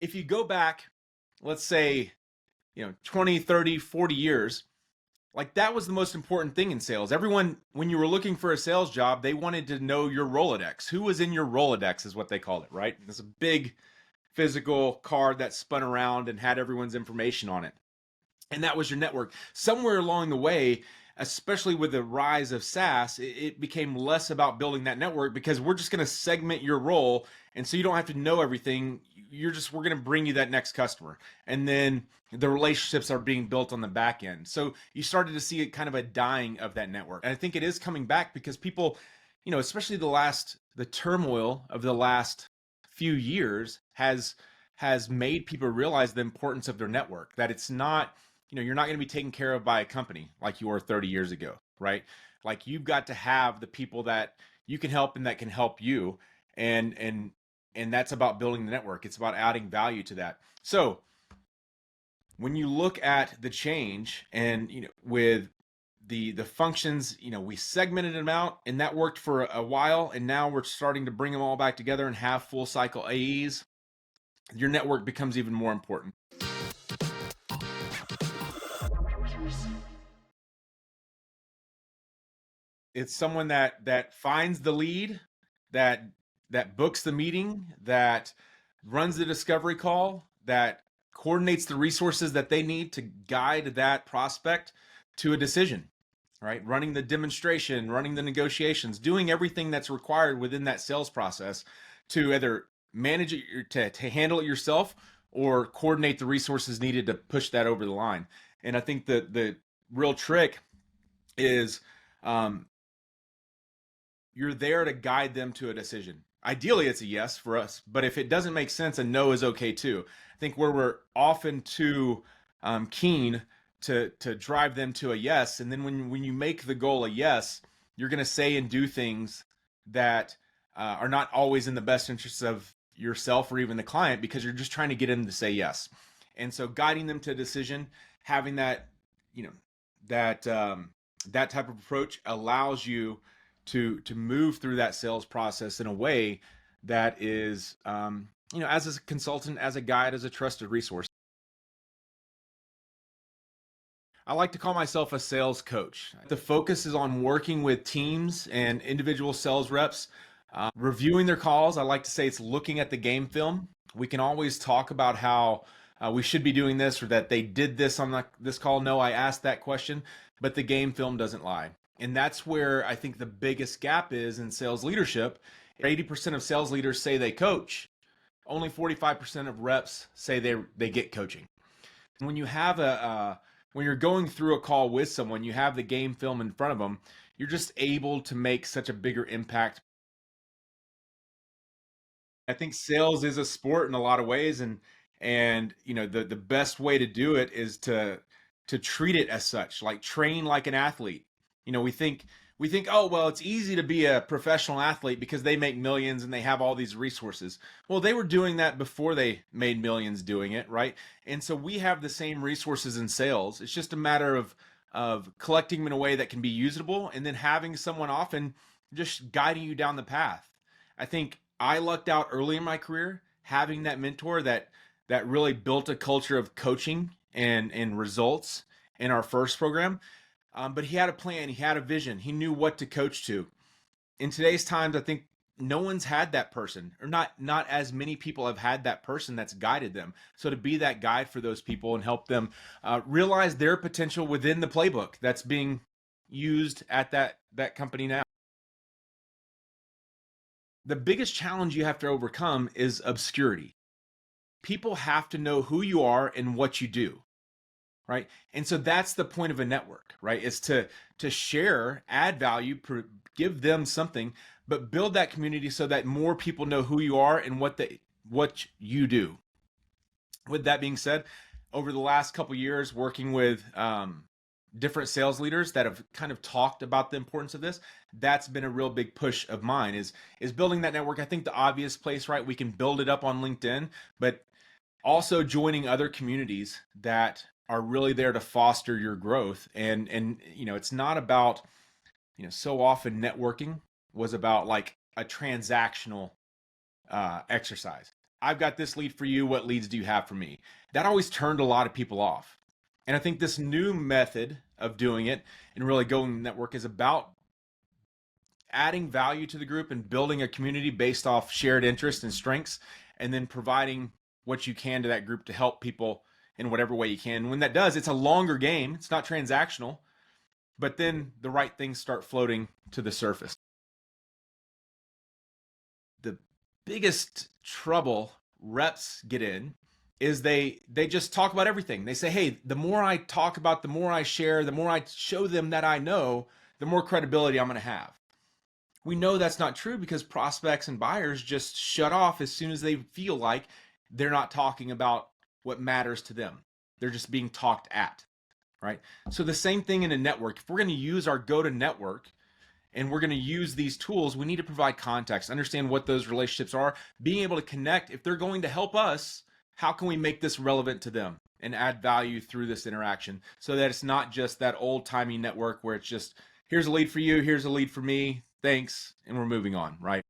if you go back, let's say, 20, 30, 40 years, like that was the most important thing in sales. Everyone, when you were looking for a sales job, they wanted to know your Rolodex. Who was in your Rolodex is what they called it, right? It's a big physical card that spun around and had everyone's information on it. And that was your network. Somewhere along the way, especially with the rise of SaaS, it became less about building that network because we're just going to segment your role. And so you don't have to know everything. We're going to bring you that next customer. And then the relationships are being built on the back end. So you started to see it kind of a dying of that network. And I think it is coming back because people, especially the turmoil of the last few years has made people realize the importance of their network, that it's not, you're not going to be taken care of by a company like you were 30 years ago, right? Like you've got to have the people that you can help and that can help you. And that's about building the network. It's about adding value to that. So when you look at the change and, with the functions, we segmented them out and that worked for a while. And now we're starting to bring them all back together and have full cycle AEs. Your network becomes even more important. It's someone that finds the lead, that books the meeting, that runs the discovery call, that coordinates the resources that they need to guide that prospect to a decision, right? Running the demonstration, running the negotiations, doing everything that's required within that sales process to either manage it, to handle it yourself, or coordinate the resources needed to push that over the line. And I think the real trick is you're there to guide them to a decision. Ideally, it's a yes for us, but if it doesn't make sense, a no is okay too. I think where we're often too keen to drive them to a yes, and then when you make the goal a yes, you're going to say and do things that are not always in the best interests of yourself or even the client because you're just trying to get them to say yes. And so, guiding them to a decision, having that, that that type of approach allows you to move through that sales process in a way that is, as a consultant, as a guide, as a trusted resource. I like to call myself a sales coach. The focus is on working with teams and individual sales reps, reviewing their calls. I like to say it's looking at the game film. We can always talk about how we should be doing this or that they did this on this call. No, I asked that question, but the game film doesn't lie. And that's where I think the biggest gap is in sales leadership. 80% of sales leaders say they coach. Only 45% of reps say they get coaching. When you have when you're going through a call with someone, you have the game film in front of them, you're just able to make such a bigger impact. I think sales is a sport in a lot of ways, and the best way to do it is to treat it as such, like train like an athlete. We think, oh well, it's easy to be a professional athlete because they make millions and they have all these resources. Well, they were doing that before they made millions doing it, right? And so we have the same resources in sales. It's just a matter of collecting them in a way that can be usable and then having someone often just guiding you down the path. I think I lucked out early in my career having that mentor that really built a culture of coaching and results in our first program. But he had a plan, he had a vision, he knew what to coach to. In today's times, I think no one's had that person, or not as many people have had that person that's guided them. So to be that guide for those people and help them realize their potential within the playbook that's being used at that company now. The biggest challenge you have to overcome is obscurity. People have to know who you are and what you do, right? And so that's the point of a network, right? Is to share, add value, give them something, but build that community so that more people know who you are and what you do. With that being said, over the last couple of years working with different sales leaders that have kind of talked about the importance of this, that's been a real big push of mine is building that network. I think the obvious place, right? We can build it up on LinkedIn, but also joining other communities that are really there to foster your growth. And it's not about, so often networking was about like a transactional exercise. I've got this lead for you. What leads do you have for me? That always turned a lot of people off. And I think this new method of doing it and really going network is about adding value to the group and building a community based off shared interests and strengths, and then providing what you can to that group to help people in whatever way you can. When that does, it's a longer game. It's not transactional, but then the right things start floating to the surface. The biggest trouble reps get in is they just talk about everything. They say, hey, the more I talk about, the more I share, the more I show them that I know, the more credibility I'm going to have. We know that's not true because prospects and buyers just shut off as soon as they feel like they're not talking about what matters to them. They're just being talked at, right? So the same thing in a network. If we're going to use our go-to-network and we're going to use these tools, we need to provide context, understand what those relationships are, being able to connect. If they're going to help us, how can we make this relevant to them and add value through this interaction so that it's not just that old-timey network where it's just, here's a lead for you, here's a lead for me, thanks, and we're moving on, right?